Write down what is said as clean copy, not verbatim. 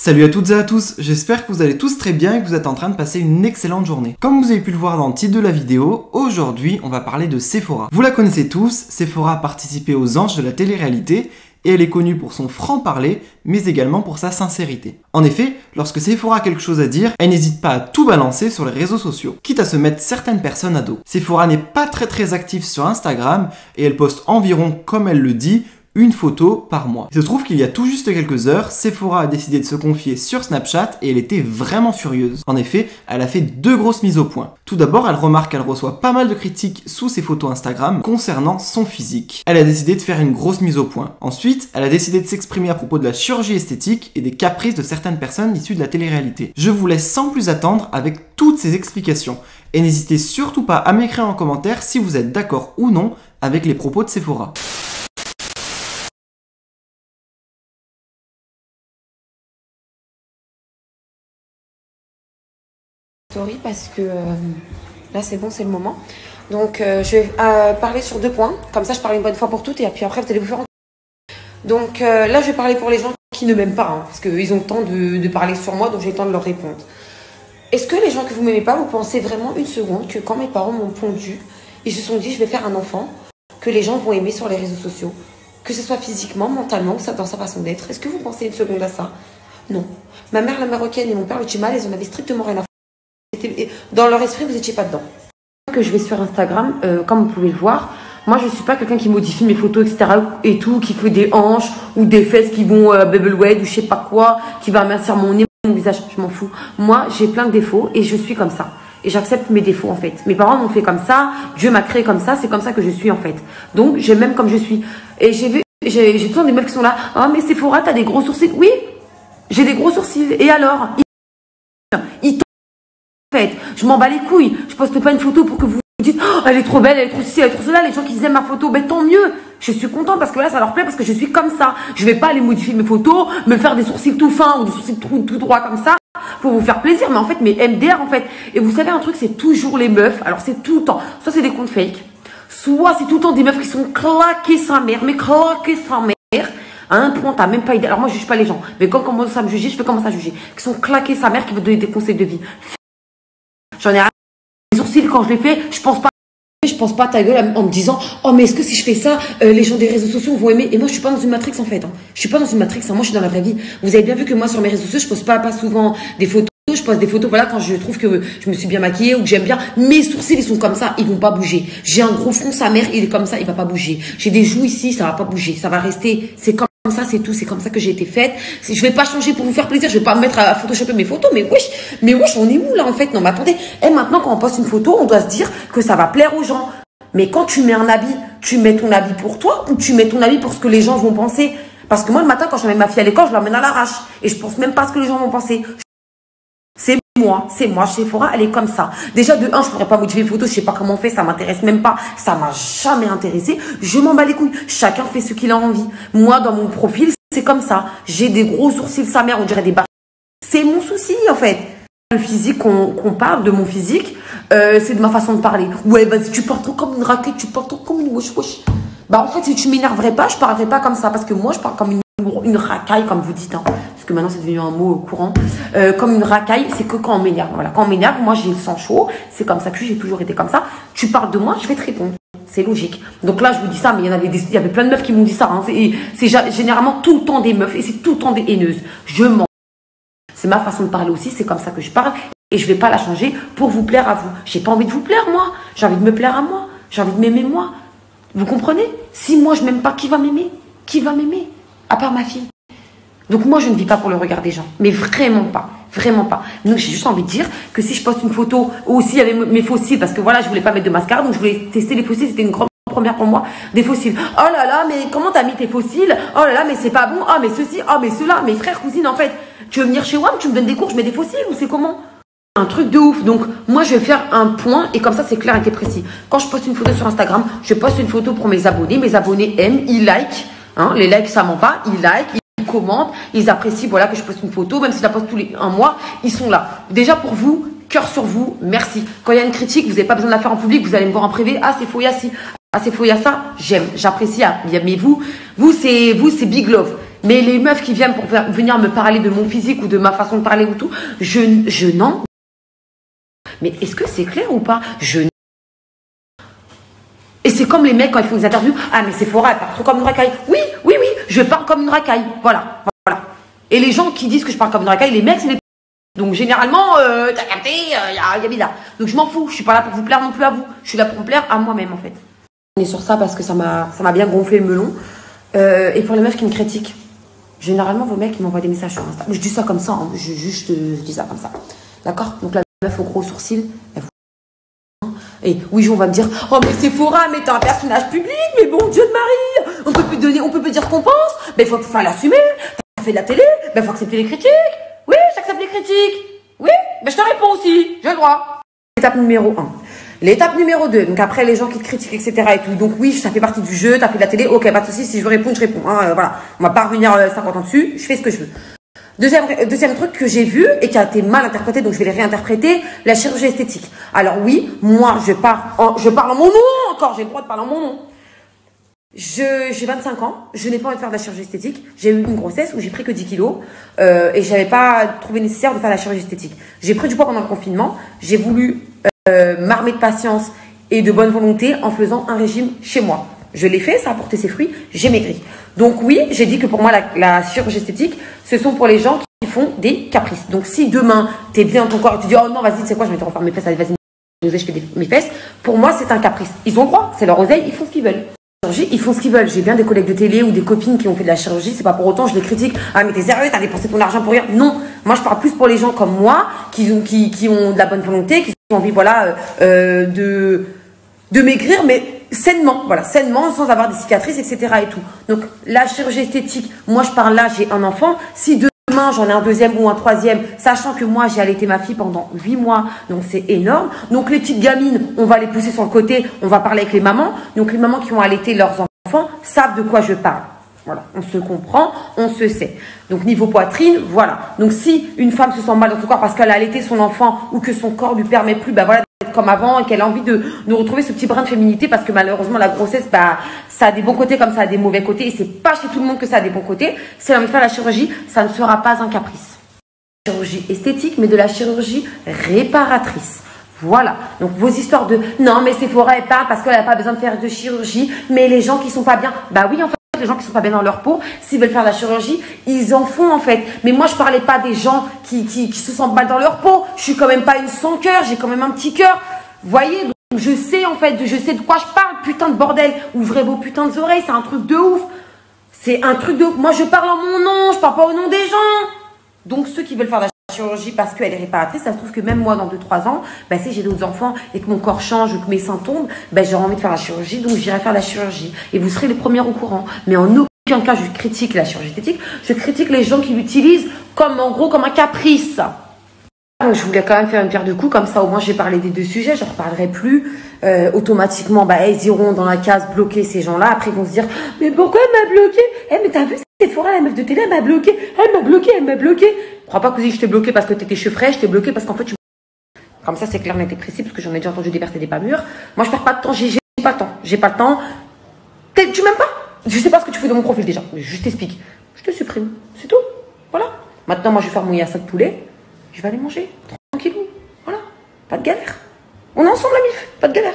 Salut à toutes et à tous, j'espère que vous allez tous très bien et que vous êtes en train de passer une excellente journée. Comme vous avez pu le voir dans le titre de la vidéo, aujourd'hui on va parler de Sephora. Vous la connaissez tous, Sephora a participé aux Anges de la télé-réalité et elle est connue pour son franc-parler, mais également pour sa sincérité. En effet, lorsque Sephora a quelque chose à dire, elle n'hésite pas à tout balancer sur les réseaux sociaux, quitte à se mettre certaines personnes à dos. Sephora n'est pas très active sur Instagram et elle poste environ, comme elle le dit, une photo par mois. Il se trouve qu'il y a tout juste quelques heures, Sephora a décidé de se confier sur Snapchat et elle était vraiment furieuse. En effet, elle a fait deux grosses mises au point. Tout d'abord, elle remarque qu'elle reçoit pas mal de critiques sous ses photos Instagram concernant son physique. Elle a décidé de faire une grosse mise au point. Ensuite, elle a décidé de s'exprimer à propos de la chirurgie esthétique et des caprices de certaines personnes issues de la télé-réalité. Je vous laisse sans plus attendre avec toutes ces explications. Et n'hésitez surtout pas à m'écrire en commentaire si vous êtes d'accord ou non avec les propos de Sephora. Parce que là c'est bon, c'est le moment. Donc je vais parler sur deux points, comme ça je parle une bonne fois pour toutes et puis après vous allez vous faire. Donc là je vais parler pour les gens qui ne m'aiment pas, hein, parce qu'ils ont le temps de parler sur moi, donc j'ai le temps de leur répondre. Est-ce que les gens que vous m'aimez pas, vous pensez vraiment une seconde que quand mes parents m'ont pondu, ils se sont dit je vais faire un enfant que les gens vont aimer sur les réseaux sociaux, que ce soit physiquement, mentalement ou dans sa façon d'être? Est-ce que vous pensez une seconde à ça? Non. Ma mère la marocaine et mon père le Tchimal, ils en avaient strictement rien à faire. Dans leur esprit, vous n'étiez pas dedans. Que je vais sur Instagram, comme vous pouvez le voir, moi je suis pas quelqu'un qui modifie mes photos, etc. et tout, qui fait des hanches ou des fesses qui vont bubble wet ou je sais pas quoi, qui va amincir mon nez, mon visage, je m'en fous. Moi j'ai plein de défauts et je suis comme ça. Et j'accepte mes défauts en fait. Mes parents m'ont fait comme ça, Dieu m'a créé comme ça, c'est comme ça que je suis en fait. Donc j'aime même comme je suis. Et j'ai tout le temps des meufs qui sont là, oh mais Sephora, t'as des gros sourcils. Oui, j'ai des gros sourcils. Et alors ils je m'en bats les couilles. Je poste pas une photo pour que vous dites oh, elle est trop belle, elle est trop ci, elle est trop cela. Les gens qui aiment ma photo, ben tant mieux. Je suis contente parce que là ça leur plaît parce que je suis comme ça. Je vais pas aller modifier mes photos, me faire des sourcils tout fins ou des sourcils tout droits comme ça pour vous faire plaisir. Mais en fait mes MDR en fait. Et vous savez un truc, c'est toujours les meufs. Alors c'est tout le temps. Soit c'est des comptes fake, soit c'est tout le temps des meufs qui sont claquées sa mère, mais claquées sa mère. À un point, t'as même pas idée. Alors moi je juge pas les gens, mais quand on commence à me juger, je fais commencer à juger. Qui sont claquées sa mère, qui veut donner des conseils de vie. J'en ai rien. Les sourcils, quand je les fais, je pense pas à ta gueule en me disant oh mais est-ce que si je fais ça, les gens des réseaux sociaux vont aimer. Et moi je suis pas dans une matrix en fait. Hein. Je suis pas dans une matrix. Hein. Moi je suis dans la vraie vie. Vous avez bien vu que moi sur mes réseaux sociaux, je poste pas souvent des photos. Je poste des photos voilà quand je trouve que je me suis bien maquillée ou que j'aime bien. Mes sourcils ils sont comme ça, ils vont pas bouger. J'ai un gros front, sa mère il est comme ça, il va pas bouger. J'ai des joues ici, ça va pas bouger, ça va rester. C'est comme ça, c'est tout, c'est comme ça que j'ai été faite. Je vais pas changer pour vous faire plaisir, je vais pas me mettre à photoshopper mes photos, mais wesh, on est où là en fait? Non mais attendez, et maintenant quand on poste une photo, on doit se dire que ça va plaire aux gens. Mais quand tu mets un habit, tu mets ton habit pour toi ou tu mets ton habit pour ce que les gens vont penser? Parce que moi le matin quand j'emmène ma fille à l'école, je l'emmène à l'arrache et je pense même pas à ce que les gens vont penser. C'est moi, Sephora, elle est comme ça. Déjà, de un, je pourrais pas modifier les photos, je sais pas comment on fait, ça m'intéresse même pas, ça m'a jamais intéressé. Je m'en bats les couilles. Chacun fait ce qu'il a envie. Moi, dans mon profil, c'est comme ça. J'ai des gros sourcils, sa mère, on dirait des barres. C'est mon souci, en fait. Le physique, qu'on parle de mon physique, c'est de ma façon de parler. Ouais, vas-y, tu parles trop comme une raquette, tu parles trop comme une wesh. Bah, en fait, si tu m'énerverais pas, je parlerais pas comme ça, parce que moi, je parle comme une racaille, comme vous dites, hein. Parce que maintenant c'est devenu un mot courant, comme une racaille, c'est que quand on m'énerve. Voilà, quand on m'énerve, moi j'ai le sang chaud, c'est comme ça que j'ai toujours été comme ça. Tu parles de moi, je vais te répondre. C'est logique. Donc là, je vous dis ça, mais il y avait plein de meufs qui m'ont dit ça. Hein. C'est généralement tout le temps des meufs et c'est tout le temps des haineuses. Je mens. C'est ma façon de parler aussi, c'est comme ça que je parle et je vais pas la changer pour vous plaire à vous. J'ai pas envie de vous plaire, moi. J'ai envie de me plaire à moi. J'ai envie de m'aimer moi. Vous comprenez? Si moi je m'aime pas, qui va m'aimer? Qui va m'aimer? À part ma fille. Donc moi je ne vis pas pour le regard des gens, mais vraiment pas, vraiment pas. Donc j'ai juste envie de dire que si je poste une photo aussi avec mes fossiles, parce que voilà je voulais pas mettre de mascara, donc je voulais tester les fossiles, c'était une grande première pour moi, des fossiles. Oh là là, mais comment t'as mis tes fossiles? Oh là là, mais c'est pas bon. Oh mais ceci, oh mais cela, mes frères, cousines en fait. Tu veux venir chez WAM, tu me donnes des cours, je mets des fossiles ou c'est comment? Un truc de ouf. Donc moi je vais faire un point et comme ça c'est clair et précis. Quand je poste une photo sur Instagram, je poste une photo pour mes abonnés aiment, ils like. Hein, les likes ça ment pas, ils like, ils commentent, ils apprécient voilà que je poste une photo, même si je la poste tous les un mois, ils sont là. Déjà pour vous, cœur sur vous, merci. Quand il y a une critique, vous n'avez pas besoin de la faire en public, vous allez me voir en privé, ah c'est faux, il y a ci, ah c'est faux, il y a ça, j'aime, j'apprécie, mais vous c'est big love. Mais les meufs qui viennent pour venir me parler de mon physique ou de ma façon de parler ou tout, je n'en... Mais est-ce que c'est clair ou pas? Et c'est comme les mecs quand ils font des interviews. Ah, mais Sephora, elle parle trop comme une racaille. Oui, oui, oui, je parle comme une racaille. Voilà, voilà. Et les gens qui disent que je parle comme une racaille, les mecs, c'est les... Donc généralement, t'as capté, y a bizarre. Donc je m'en fous, je suis pas là pour vous plaire non plus à vous. Je suis là pour me plaire à moi-même en fait. On est sur ça parce que ça m'a bien gonflé le melon. Et pour les meufs qui me critiquent, généralement vos mecs ils m'envoient des messages sur Insta. Je dis ça comme ça, hein. Je dis ça comme ça. D'accord? Donc la meuf au gros sourcil, elle vous... Et oui, on va me dire, oh mais Sephora, mais t'es un personnage public, mais bon Dieu de Marie, on peut plus dire ce qu'on pense, mais faut l'assumer, t'as fait de la télé, faut accepter les critiques. Oui, j'accepte les critiques. Oui, mais je te réponds aussi, j'ai le droit. Étape numéro 1. L'étape numéro 2, donc après les gens qui te critiquent, etc. et tout. Donc oui, ça fait partie du jeu, t'as fait de la télé, ok, pas de soucis, si je veux répondre, je réponds. Hein, voilà, on va pas revenir 50 ans dessus, je fais ce que je veux. Deuxième truc que j'ai vu et qui a été mal interprété, donc je vais les réinterpréter, la chirurgie esthétique. Alors oui, moi je parle en mon nom encore, j'ai le droit de parler en mon nom. J'ai 25 ans, je n'ai pas envie de faire de la chirurgie esthétique. J'ai eu une grossesse où j'ai pris que 10 kilos et je n'avais pas trouvé nécessaire de faire la chirurgie esthétique. J'ai pris du poids pendant le confinement, j'ai voulu m'armer de patience et de bonne volonté en faisant un régime chez moi. Je l'ai fait, ça a porté ses fruits, j'ai maigri. Donc oui, j'ai dit que pour moi, la chirurgie esthétique, ce sont pour les gens qui font des caprices. Donc si demain, tu es bien dans ton corps et tu dis « Oh non, vas-y, tu sais quoi, je vais te refaire mes fesses, allez, vas-y, je fais mes fesses. » Pour moi, c'est un caprice. Ils ont le droit, c'est leur oseille, ils font ce qu'ils veulent. Ils font ce qu'ils veulent. J'ai bien des collègues de télé ou des copines qui ont fait de la chirurgie, c'est pas pour autant je les critique. Ah mais t'es sérieux, t'as dépensé ton argent pour rien. Non, moi je parle plus pour les gens comme moi qui ont de la bonne volonté, qui ont envie voilà de maigrir mais sainement, voilà, sainement sans avoir des cicatrices etc. et tout. Donc la chirurgie esthétique, moi je parle là, j'ai un enfant. Si demain j'en ai un deuxième ou un troisième, sachant que moi j'ai allaité ma fille pendant 8 mois, donc c'est énorme. Donc les petites gamines, on va les pousser sur le côté, on va parler avec les mamans. Donc les mamans qui ont allaité leurs enfants savent de quoi je parle. Voilà, on se comprend, on se sait. Donc niveau poitrine, voilà. Donc si une femme se sent mal dans son corps parce qu'elle a allaité son enfant ou que son corps lui permet plus, bah voilà, d'être comme avant et qu'elle a envie de retrouver ce petit brin de féminité parce que malheureusement la grossesse, bah ça a des bons côtés comme ça a des mauvais côtés et c'est pas chez tout le monde que ça a des bons côtés. Si elle a envie de faire la chirurgie, ça ne sera pas un caprice. Chirurgie esthétique, mais de la chirurgie réparatrice. Voilà, donc vos histoires de non mais Sephora elle parle parce qu'elle n'a pas besoin de faire de chirurgie, mais les gens qui sont pas bien, bah oui en fait les gens qui sont pas bien dans leur peau, s'ils veulent faire de la chirurgie, ils en font en fait. Mais moi je parlais pas des gens qui se sentent mal dans leur peau, je suis quand même pas une sans cœur, j'ai quand même un petit cœur, voyez, donc je sais en fait, je sais de quoi je parle, putain de bordel, ouvrez vos putains d'oreilles, c'est un truc de ouf, c'est un truc de ouf, moi je parle en mon nom, je parle pas au nom des gens, donc ceux qui veulent faire de la chirurgie parce qu'elle est réparatrice, ça se trouve que même moi dans 2-3 ans, bah, si j'ai d'autres enfants et que mon corps change ou que mes seins tombent, bah, j'aurai envie de faire la chirurgie, donc j'irai faire la chirurgie et vous serez les premiers au courant. Mais en aucun cas je critique la chirurgie esthétique, je critique les gens qui l'utilisent comme en gros comme un caprice. Donc, je voulais quand même faire une pierre de coups, comme ça au moins j'ai parlé des deux sujets, je ne reparlerai plus. Automatiquement, bah, ils iront dans la case bloquer ces gens-là. Après, ils vont se dire, mais pourquoi elle m'a bloqué? Eh, mais t'as vu Sephora, la meuf de télé, elle m'a bloqué. Elle m'a bloqué, elle m'a bloqué. Crois pas que je t'ai bloqué parce que t'étais cheveux frais, je t'ai bloqué parce qu'en fait, comme ça, c'est clair, net et précis, parce que j'en ai déjà entendu des pertes et des pas mûres. Moi, je perds pas de temps, j'ai pas le temps. J'ai pas le temps. Tu m'aimes pas? Je sais pas ce que tu fais dans mon profil déjà. Je t'explique. Je te supprime. C'est tout. Voilà. Maintenant, moi, je vais faire mouiller un sac de poulet. Je vais aller manger. Tranquillou. Voilà. Pas de galère. On est ensemble, la mif. Pas de galère.